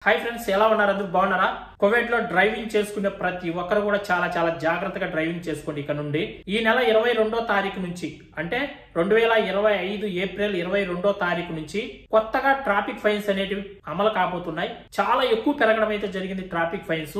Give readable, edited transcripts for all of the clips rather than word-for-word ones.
Hi friends, ఎలా ఉన్నారు? అందరూ బాగున్నారా? కువైట్ లో డ్రైవింగ్ చేసుకునే ప్రతి ఒక్కరు కూడా చాలా జాగ్రత్తగా డ్రైవింగ్ చేసుకోండి. ఇక నుండి ఈ నెల 22వ తారీఖు నుంచి అంటే 2025 ఏప్రిల్ 22వ తారీఖు నుంచి కొత్తగా ట్రాఫిక్ ఫైన్స్ అనేటివి అమలు కాబోతున్నాయి. చాలా ఎక్కువ పెరగడం అయితే జరిగింది. ట్రాఫిక్ ఫైన్స్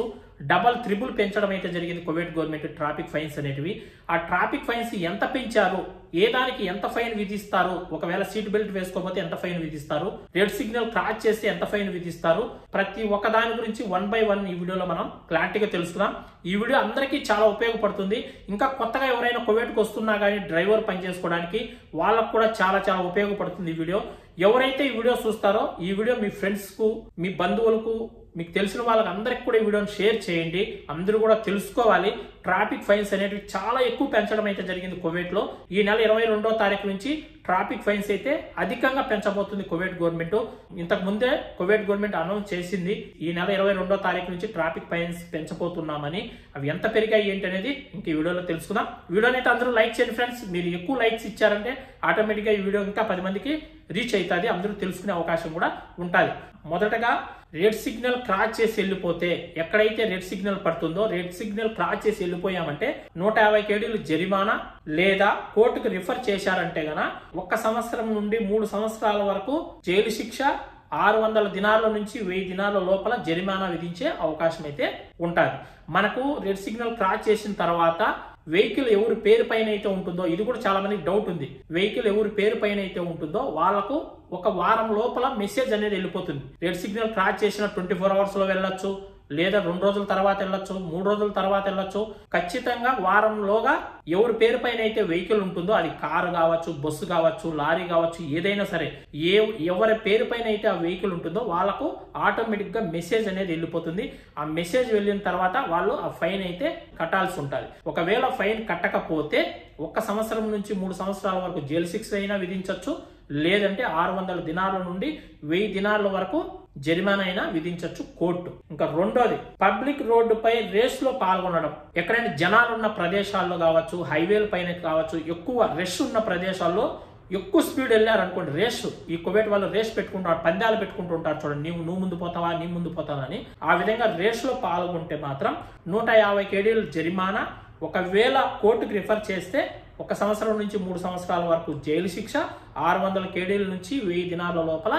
డబల్ త్రిబుల్ పెంచడం అయితే జరిగింది కువైట్ గవర్నమెంట్ ట్రాఫిక్ ఫైన్స్ అనేటివి. ఆ ట్రాఫిక్ ఫైన్స్ ఎంత పెంచారు, ఏ దానికి ఎంత ఫైన్ విధిస్తారు, ఒకవేళ సీట్ బెల్ట్ వేసుకోకపోతే ఎంత ఫైన్ విధిస్తారు, రెడ్ సిగ్నల్ క్రాస్ చేస్తే ఎంత ఫైన్ విధిస్తారు, ప్రతి ఒక్క దాని గురించి 1 by 1 ఈ వీడియోలో మనం క్లారిటీగా తెలుసుకుందాం. ఈ వీడియో అందరికీ చాలా ఉపయోగపడుతుంది. ఇంకా కొత్తగా ఎవరైనా కువైట్కి వస్తున్నా కానీ డ్రైవర్ పని చేసుకోవడానికి వాళ్ళకు కూడా చాలా ఉపయోగపడుతుంది ఈ వీడియో. ఎవరైతే ఈ వీడియో చూస్తారో ఈ వీడియో మీ ఫ్రెండ్స్ కు, మీ బంధువులకు, మీకు తెలిసిన వాళ్ళకి అందరికి కూడా ఈ వీడియోని షేర్ చేయండి. అందరూ కూడా తెలుసుకోవాలి. ట్రాఫిక్ ఫైన్స్ అనేటివి చాలా ఎక్కువ పెంచడం అయితే జరిగింది కువైట్ లో. ఈ నెల 22వ తారీఖు నుంచి ట్రాఫిక్ ఫైన్స్ అయితే అధికంగా పెంచబోతుంది కువైట్ గవర్నమెంట్. ఇంతకు ముందే కువైట్ గవర్నమెంట్ అనౌన్స్ చేసింది ఈ నెల 22వ తారీఖు నుంచి ట్రాఫిక్ ఫైన్స్ పెంచబోతున్నామని. అవి ఎంత పెరిగాయి ఏంటి అనేది ఇంక ఈ వీడియోలో తెలుసుకుందాం. వీడియోని అయితే అందరూ లైక్ చేయండి ఫ్రెండ్స్. మీరు ఎక్కువ లైక్స్ ఇచ్చారంటే ఆటోమేటిక్గా ఈ వీడియో ఇంకా 10 మందికి రీచ్ అవుతుంది. అందరూ తెలుసుకునే అవకాశం కూడా ఉంటుంది. మొదటగా రెడ్ సిగ్నల్ క్రాస్ చేసి వెళ్ళిపోతే, ఎక్కడైతే రెడ్ సిగ్నల్ పడుతుందో రెడ్ సిగ్నల్ క్రాస్ చేసి వెళ్ళిపోయామంటే 150 కేడీలు జరిమానా, లేదా కోర్టుకు రిఫర్ చేశారంటే గన 1 సంవత్సరం నుండి 3 సంవత్సరాల వరకు జైలు శిక్ష, 600 దినార్ల నుంచి 1000 దినార్ల లోపల జరిమానా విధించే అవకాశం అయితే ఉంటుంది. మనకు రెడ్ సిగ్నల్ క్రాస్ చేసిన తర్వాత వెహికల్ ఎవరి పేరు పైన అయితే ఉంటుందో, ఇది కూడా చాలా మందికి డౌట్ ఉంది, వెహికల్ ఎవరి పేరు పైన అయితే ఉంటుందో వాళ్ళకు 1 వారం లోపల మెసేజ్ అనేది వెళ్ళిపోతుంది. రెడ్ సిగ్నల్ క్రాస్ చేసిన 24 hours లో వెళ్ళొచ్చు, లేదా 2 రోజుల తర్వాత వెళ్ళొచ్చు, 3 రోజుల తర్వాత వెళ్ళొచ్చు. ఖచ్చితంగా వారంలోగా ఎవరి పేరు పైన అయితే వెహికల్ ఉంటుందో, అది కారు కావచ్చు, బస్సు కావచ్చు, లారీ కావచ్చు, ఏదైనా సరే ఎవరి పేరు పైన అయితే ఆ వెహికల్ ఉంటుందో వాళ్ళకు ఆటోమేటిక్ గా మెసేజ్ అనేది వెళ్ళిపోతుంది. ఆ మెసేజ్ వెళ్ళిన తర్వాత వాళ్ళు ఆ ఫైన్ అయితే కట్టాల్సి ఉంటుంది. ఒకవేళ ఫైన్ కట్టకపోతే 1 సంవత్సరం నుంచి 3 సంవత్సరాల వరకు జైలు శిక్ష అయినా విధించవచ్చు, లేదంటే 600 దినార్ల నుండి 1000 దినార్ల వరకు జరిమానా అయినా విధించవచ్చు కోర్టు. ఇంకా రెండోది, పబ్లిక్ రోడ్డుపై రేస్ లో పాల్గొనడం. ఎక్కడైనా జనాలు ఉన్న ప్రదేశాల్లో కావచ్చు, హైవేల పైన కావచ్చు, ఎక్కువ రష్ ఉన్న ప్రదేశాల్లో ఎక్కువ స్పీడ్ వెళ్ళారు అనుకోండి, రేస్, ఈ కువైట్ వాళ్ళు రేస్ పెట్టుకుంటారు, పందాలు పెట్టుకుంటూ ఉంటారు చూడండి, నువ్వు ముందు పోతావా, నీ ముందు పోతావా అని. ఆ విధంగా రేస్ లో పాల్గొంటే మాత్రం 150 కేడీలు జరిమానా, ఒకవేళ కోర్టుకు రిఫర్ చేస్తే 1 సంవత్సరం నుంచి 3 సంవత్సరాల వరకు జైలు శిక్ష, 600 కేడీల నుంచి 1000 దినార్ల లోపల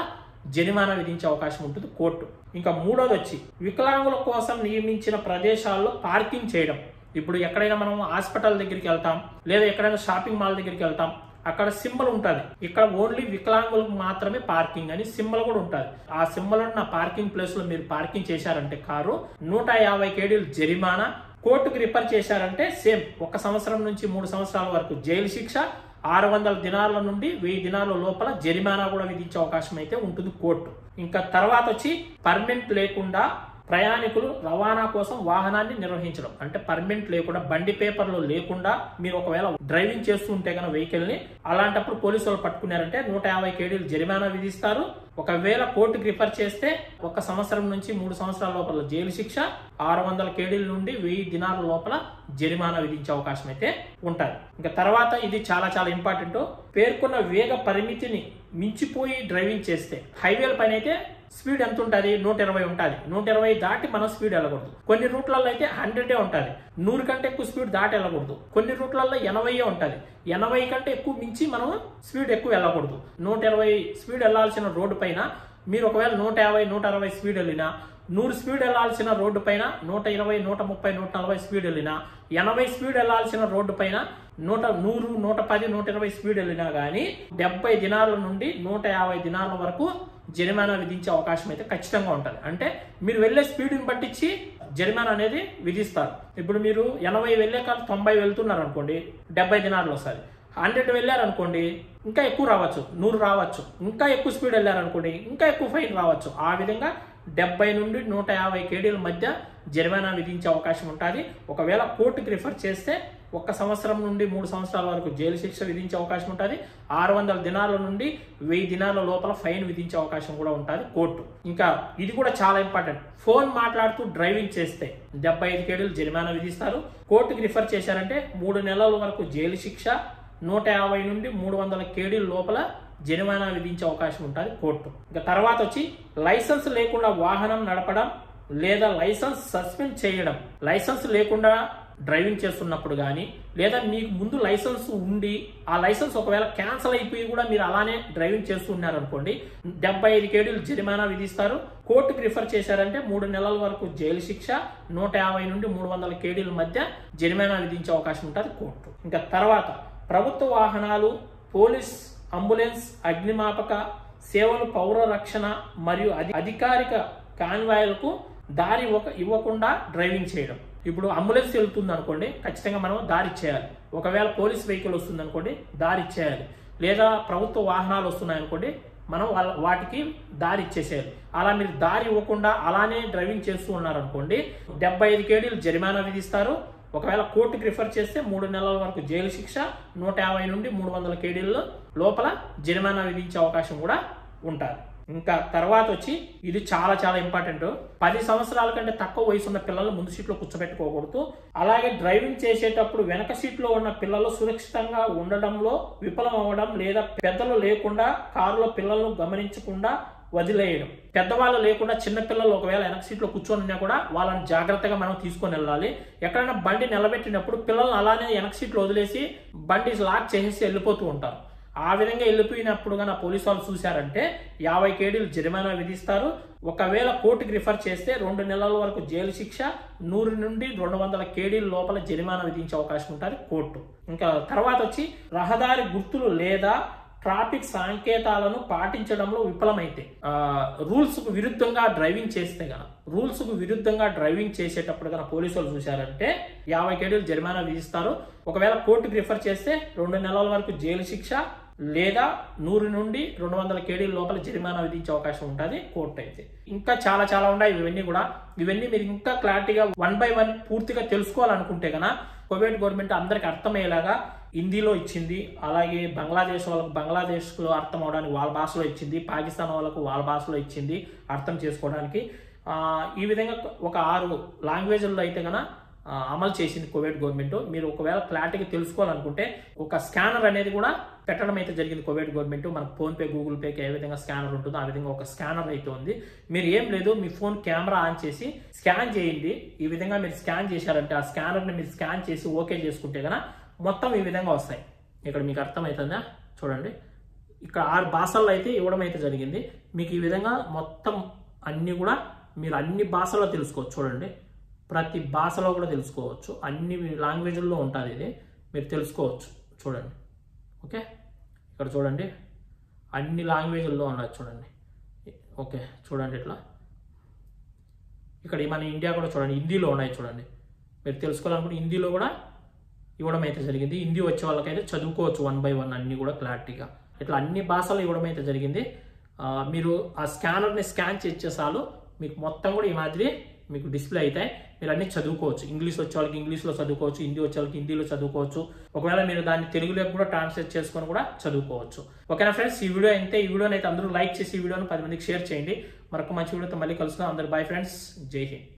జరిమానా విధించే అవకాశం ఉంటుంది కోర్టు. ఇంకా మూడోది వచ్చి, వికలాంగుల కోసం నియమించిన ప్రదేశాల్లో పార్కింగ్ చేయడం. ఇప్పుడు ఎక్కడైనా మనం హాస్పిటల్ దగ్గరికి వెళ్తాం, లేదా ఎక్కడైనా షాపింగ్ మాల్ దగ్గరికి వెళ్తాం, అక్కడ సింబల్ ఉంటుంది, ఇక్కడ ఓన్లీ వికలాంగులకు మాత్రమే పార్కింగ్ అని సింబల్ కూడా ఉంటుంది. ఆ సింబల్ ఉన్న పార్కింగ్ ప్లేస్ లో మీరు పార్కింగ్ చేశారంటే కారు 150 కేడీలు జరిమానా, కోర్టుకు రిఫర్ చేశారంటే సేమ్ 1 సంవత్సరం నుంచి 3 సంవత్సరాల వరకు జైలు శిక్ష, 600 దినార్ల నుండి 1000 దినార్ల లోపల జరిమానా కూడా విధించే అవకాశం అయితే ఉంటుంది కోర్టు. ఇంకా తర్వాత వచ్చి, పర్మిట్ లేకుండా ప్రయాణికులు రవాణా కోసం వాహనాన్ని నిర్వహించడం. అంటే పర్మిట్ లేకుండా, బండి పేపర్లు లేకుండా మీరు ఒకవేళ డ్రైవింగ్ చేస్తూ ఉంటే కనుక వెహికల్ ని, అలాంటప్పుడు పోలీసు వాళ్ళు పట్టుకున్నారంటే 150 కేడీలు జరిమానా విధిస్తారు. ఒకవేళ కోర్టుకు రిఫర్ చేస్తే 1 సంవత్సరం నుంచి 3 సంవత్సరాల లోపల జైలు శిక్ష, 600 కేడీల నుండి 1000 దినార్ల లోపల జరిమానా విధించే అవకాశం అయితే ఉంటుంది. ఇంకా తర్వాత ఇది చాలా ఇంపార్టెంట్, పేర్కొన్న వేగ పరిమితిని మించిపోయి డ్రైవింగ్ చేస్తే, హైవేల పైన అయితే స్పీడ్ ఎంత ఉంటుంది, 120 ఉంటుంది. 120 దాటి మనం స్పీడ్ వెళ్ళకూడదు. కొన్ని రూట్లలో అయితే 100 ఉంటుంది. 100 కంటే ఎక్కువ స్పీడ్ దాటి వెళ్ళకూడదు. కొన్ని రూట్లలో 80 ఉంటుంది. 80 కంటే ఎక్కువ మించి మనం స్పీడ్ ఎక్కువ వెళ్ళకూడదు. 120 స్పీడ్ వెళ్లాల్సిన రోడ్డు పైన మీరు ఒకవేళ 150, 160 స్పీడ్ వెళ్ళినా, 100 స్పీడ్ వెళ్లాల్సిన రోడ్డు పైన 120, 130, 140 స్పీడ్ వెళ్ళినా, 80 స్పీడ్ వెళ్లాల్సిన రోడ్డు పైన 100, 110, 120 స్పీడ్ వెళ్ళినా కానీ 70 దినార్ల నుండి 150 దినార్ల వరకు జరిమానా విధించే అవకాశం అయితే ఖచ్చితంగా ఉంటుంది. అంటే మీరు వెళ్లే స్పీడ్ని బట్టించి జరిమానా అనేది విధిస్తారు. ఇప్పుడు మీరు 80 వెళ్లే కాదు 90 వెళ్తున్నారు అనుకోండి, 70 దినార్లు వస్తుంది. 100 వెళ్ళారనుకోండి ఇంకా ఎక్కువ రావచ్చు, 100 రావచ్చు. ఇంకా ఎక్కువ స్పీడ్ వెళ్ళారనుకోండి ఇంకా ఎక్కువ ఫైన్ రావచ్చు. ఆ విధంగా 70 నుండి 150 కేడీల మధ్య జరిమానా విధించే అవకాశం ఉంటుంది. ఒకవేళ కోర్టుకు రిఫర్ చేస్తే 1 సంవత్సరం నుండి 3 సంవత్సరాల వరకు జైలు శిక్ష విధించే అవకాశం ఉంటుంది. 600 దినార్ల నుండి 1000 దినార్ల లోపల ఫైన్ విధించే అవకాశం కూడా ఉంటుంది కోర్టు. ఇంకా ఇది కూడా చాలా ఇంపార్టెంట్, ఫోన్ మాట్లాడుతూ డ్రైవింగ్ చేస్తే 75 కేడీలు జరిమానా విధిస్తారు. కోర్టుకు రిఫర్ చేశారంటే 3 నెలల వరకు జైలు శిక్ష, 150 నుండి 300 కేడీల లోపల జరిమానా విధించే అవకాశం ఉంటుంది కోర్టు. ఇంకా తర్వాత వచ్చి లైసెన్స్ లేకుండా వాహనం నడపడం లేదా లైసెన్స్ సస్పెండ్ చేయడం. లైసెన్స్ లేకుండా డ్రైవింగ్ చేస్తున్నప్పుడు కానీ లేదా మీకు ముందు లైసెన్స్ ఉండి ఆ లైసెన్స్ ఒకవేళ క్యాన్సిల్ అయిపోయి కూడా మీరు అలానే డ్రైవింగ్ చేస్తూ ఉన్నారనుకోండి 75 కేడీలు జరిమానా విధిస్తారు. కోర్టుకు రిఫర్ చేశారంటే 3 నెలల వరకు జైలు శిక్ష, 150 నుండి 300 కేడీల మధ్య జరిమానా విధించే అవకాశం ఉంటుంది కోర్టు. ఇంకా తర్వాత ప్రభుత్వ వాహనాలు, పోలీస్, అంబులెన్స్, అగ్నిమాపక సేవలు, పౌర రక్షణ మరియు అధికారిక కాన్వాయ్లకు దారి ఇవ్వకుండా డ్రైవింగ్ చేయడం. ఇప్పుడు అంబులెన్స్ వెళ్తుంది అనుకోండి, ఖచ్చితంగా మనం దారి ఇచ్చేయాలి. ఒకవేళ పోలీస్ వెహికల్ వస్తుంది అనుకోండి, దారి ఇచ్చేయాలి. లేదా ప్రభుత్వ వాహనాలు వస్తున్నాయి అనుకోండి, మనం వాటికి దారి ఇచ్చేసేయాలి. అలా మీరు దారి ఇవ్వకుండా అలానే డ్రైవింగ్ చేస్తూ ఉన్నారనుకోండి 75 కేడీలు జరిమానా విధిస్తారు. ఒకవేళ కోర్టుకు రిఫర్ చేస్తే 3 నెలల వరకు జైలు శిక్ష, 150 నుండి 300 కేడీల లోపల జరిమానా విధించే అవకాశం కూడా ఉంటుంది. ఇంకా తర్వాత వచ్చి ఇది చాలా చాలా ఇంపార్టెంట్. 10 సంవత్సరాల కంటే తక్కువ వయసు ఉన్న పిల్లలు ముందు సీట్లో కూర్చోబెట్టుకోకూడదు. అలాగే డ్రైవింగ్ చేసేటప్పుడు వెనక సీట్లో ఉన్న పిల్లలు సురక్షితంగా ఉండడంలో విఫలం అవ్వడం లేదా పెద్దలు లేకుండా కారులో పిల్లలను గమనించకుండా వదిలేయడం. పెద్దవాళ్ళు లేకుండా చిన్న పిల్లలు ఒకవేళ వెనక సీట్లో కూర్చొని ఉన్నా కూడా వాళ్ళని జాగ్రత్తగా మనం తీసుకొని వెళ్ళాలి. ఎక్కడైనా బండి నిలబెట్టినప్పుడు పిల్లల్ని అలానే వెనక సీట్లో వదిలేసి బండి లాక్ చేసేసి వెళ్ళిపోతూ ఉంటారు. ఆ విధంగా వెళ్ళిపోయినప్పుడు కానీ పోలీసు వాళ్ళు చూశారంటే 50 కేడీలు జరిమానా విధిస్తారు. ఒకవేళ కోర్టుకి రిఫర్ చేస్తే 2 నెలల వరకు జైలు శిక్ష, 100 నుండి 200 కేడీల లోపల జరిమానా విధించే అవకాశం ఉంటుంది కోర్టు. ఇంకా తర్వాత వచ్చి రహదారి గుర్తులు లేదా ట్రాఫిక్ సంకేతాలను పాటించడంలో విఫలమైతే, రూల్స్ కు విరుద్ధంగా డ్రైవింగ్ చేస్తే గన రూల్స్ కు విరుద్ధంగా డ్రైవింగ్ చేసేటప్పుడు గన పోలీసులు చూశారంటే 50 కేడీలు జరిమానా విధిస్తారు. ఒకవేళ కోర్టుకు రిఫర్ చేస్తే 2 నెలల వరకు జైలు శిక్ష లేదా 100 నుండి 200 కేడీల లోపల జరిమానా విధించే అవకాశం ఉంటుంది కోర్టు అయితే. ఇంకా చాలా చాలా ఉన్నాయి ఇవన్నీ మీరు ఇంకా క్లారిటీగా 1 by 1 పూర్తిగా తెలుసుకోవాలనుకుంటే గన కువైట్ గవర్నమెంట్ అందరికి అర్థమయ్యేలాగా హిందీలో ఇచ్చింది. అలాగే బంగ్లాదేశ్ వాళ్ళకు బంగ్లాదేశ్లో అర్థం అవడానికి వాళ్ళ భాషలో ఇచ్చింది, పాకిస్తాన్ వాళ్ళకు వాళ్ళ భాషలో ఇచ్చింది అర్థం చేసుకోవడానికి. ఈ విధంగా ఒక 6 లాంగ్వేజ్ల్లో అయితే గన అమలు చేసింది కువైట్ గవర్నమెంట్. మీరు ఒకవేళ క్లారిటీగా తెలుసుకోవాలనుకుంటే ఒక స్కానర్ అనేది కూడా పెట్టడం అయితే జరిగింది కువైట్ గవర్నమెంట్. మనకు ఫోన్పే, గూగుల్ పేకి ఏ విధంగా స్కానర్ ఉంటుందో ఆ విధంగా ఒక స్కానర్ అయితే ఉంది. మీరు ఏం లేదు, మీ ఫోన్ కెమెరా ఆన్ చేసి స్కాన్ చేయండి. ఈ విధంగా మీరు స్కాన్ చేశారంటే ఆ స్కానర్ని మీరు స్కాన్ చేసి ఓకే చేసుకుంటే కనుక మొత్తం ఈ విధంగా వస్తాయి. ఇక్కడ మీకు అర్థమవుతుందా చూడండి, ఇక్కడ 6 భాషల్లో అయితే ఇవ్వడం అయితే జరిగింది. మీకు ఈ విధంగా మొత్తం అన్ని కూడా మీరు అన్ని భాషల్లో తెలుసుకోవచ్చు. చూడండి, ప్రతి భాషలో కూడా తెలుసుకోవచ్చు, అన్ని లాంగ్వేజ్ల్లో ఉంటుంది. ఇది మీరు తెలుసుకోవచ్చు. చూడండి, ఓకే, ఇక్కడ చూడండి అన్ని లాంగ్వేజ్ల్లో ఉన్నాయి. చూడండి, ఓకే, చూడండి ఇట్లా. ఇక్కడ మన ఇండియా కూడా చూడండి హిందీలో ఉన్నాయి. చూడండి, మీరు తెలుసుకోవాలనుకుంటే హిందీలో కూడా ఇవ్వడం అయితే జరిగింది. హిందీ వచ్చే వాళ్ళకైతే చదువుకోవచ్చు 1 by 1 అన్ని కూడా క్లారిటీగా. ఇట్లా అన్ని భాషలు ఇవ్వడం అయితే జరిగింది. మీరు ఆ స్కానర్ని స్కాన్ చేసేసాలు మీకు మొత్తం కూడా ఈ మాదిరి మీకు డిస్ప్లే అవుతాయి. మీరు అన్ని చదువుకోవచ్చు. ఇంగ్లీష్ వచ్చే వాళ్ళకి ఇంగ్లీష్లో చదువుకోవచ్చు, హిందీ వచ్చే వాళ్ళకి హిందీలో చదువుకోవచ్చు. ఒకవేళ మీరు దాన్ని తెలుగులోకి కూడా ట్రాన్స్లేట్ చేసుకొని కూడా చదువుకోవచ్చు. ఓకేనా ఫ్రెండ్స్, ఈ వీడియో అయితే ఈ వీడియోని అయితే అందరూ లైక్ చేసి ఈ వీడియోని 10 మందికి షేర్ చేయండి. మరొక మంచి వీడియోతో మళ్ళీ కలుసుకుందాం. అందరూ బాయ్ ఫ్రెండ్స్, జై హింద్.